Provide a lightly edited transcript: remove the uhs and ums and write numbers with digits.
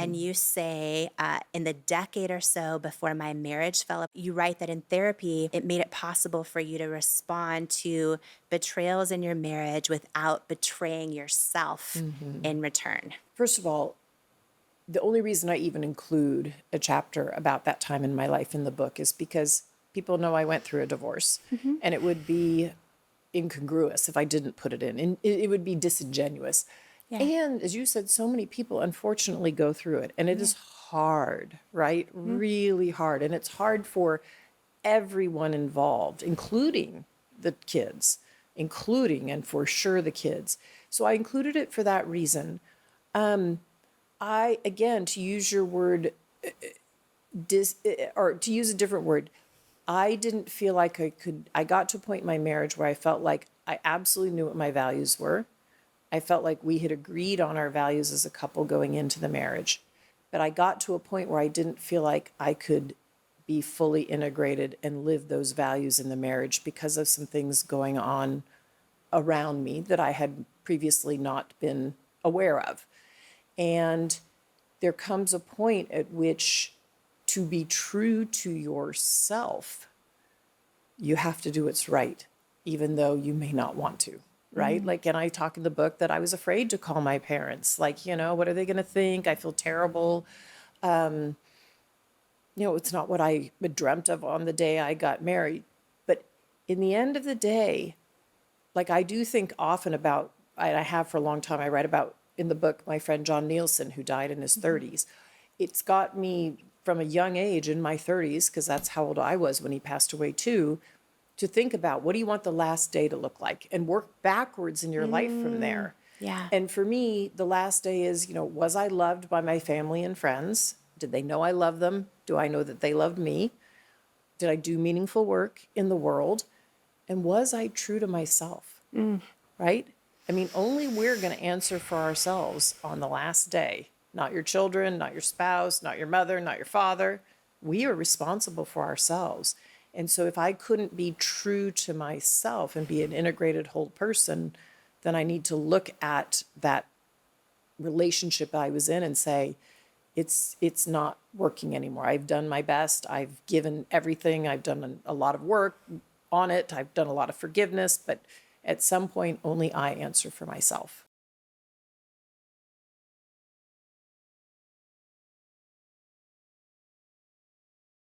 And you say, in the decade or so before my marriage fell apart, you write that in therapy, it made it possible for you to respond to betrayals in your marriage without betraying yourself Mhm. in return. First of all, the only reason I even include a chapter about that time in my life in the book is because people know I went through a divorce, Mhm. and it would be incongruous if I didn't put it in, and it would be disingenuous. Yeah. And as you said, so many people unfortunately go through it, and it Yeah. is hard, right? Mm. Really hard. And it's hard for everyone involved, including the kids, including and for sure the kids. So I included it for that reason. Again, to use your word, or to use a different word, I didn't feel like I got to a point in my marriage where I felt like I absolutely knew what my values were. I felt like we had agreed on our values as a couple going into the marriage. But I got to a point where I didn't feel like I could be fully integrated and live those values in the marriage because of some things going on around me that I had previously not been aware of. And there comes a point at which, to be true to yourself, you have to do what's right, even though you may not want to, right? Mm. Like, and I talk in the book that I was afraid to call my parents. Like, what are they going to think? I feel terrible. It's not what I dreamt of on the day I got married. But in the end of the day, like, I do think often about, and I have for a long time, I write about in the book my friend John Nielsen, who died in his 30s. It's got me from a young age in my 30s, because that's how old I was when he passed away too, to think about what do you want the last day to look like and work backwards in your life from Mm. there. Yeah. And for me, the last day is, was I loved by my family and friends? Did they know I loved them? Do I know that they loved me? Did I do meaningful work in the world? And was I true to myself? Mm. Right? I mean, only we're going to answer for ourselves on the last day. Not your children, not your spouse, not your mother, not your father. We are responsible for ourselves. And so if I couldn't be true to myself and be an integrated whole person, then I need to look at that relationship I was in and say, it's not working anymore. I've done my best. I've given everything. I've done a lot of work on it. I've done a lot of forgiveness, but at some point only I answer for myself.